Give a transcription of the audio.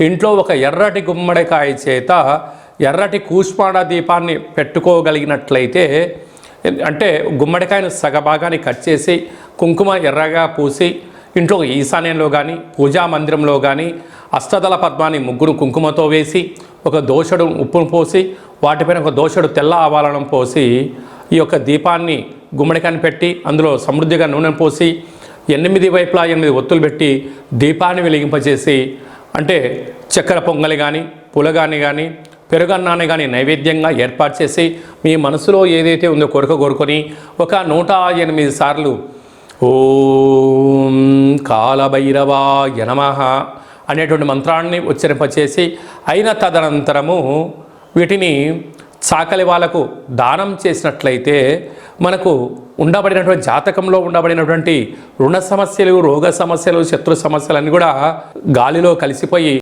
ఇంట్లో ఒక ఎర్రటి గుమ్మడికాయ చేత ఎర్రటి కూష్మాండ దీపాన్ని పెట్టుకోగలిగినట్లయితే, అంటే గుమ్మడికాయను సగభాగాన్ని కట్ చేసి కుంకుమ ఎర్రగా పూసి ఇంట్లో ఈశాన్యంలో కానీ పూజా మందిరంలో కానీ అష్టదళ పద్మాన్ని ముగ్గురు కుంకుమతో వేసి ఒక దోషడు ఉప్పును పోసి వాటిపైన ఒక దోషడు తెల్ల ఆవాలను పోసి ఈ యొక్క దీపాన్ని గుమ్మడికాయని పెట్టి అందులో సమృద్ధిగా నూనెను పోసి 8 వైపులా 8 ఒత్తులు పెట్టి దీపాన్ని వెలిగింపజేసి, అంటే చక్కెర పొంగలి కానీ పులగాని కానీ పెరుగన్నాన్ని కానీ నైవేద్యంగా ఏర్పాటు చేసి మీ మనసులో ఏదైతే ఉందో కోరుకొని ఒక 108 సార్లు ఓం కాలభైరవాయ నమః అనేటువంటి మంత్రాన్ని ఉచ్చరింపచేసి అయిన తదనంతరము వీటిని చాకలి వాళ్ళకు దానం చేసినట్లయితే మనకు ఉండబడినటువంటి జాతకంలో ఉండబడినటువంటి రుణ సమస్యలు, రోగ సమస్యలు, శత్రు సమస్యలన్నీ కూడా గాలిలో కలిసిపోయి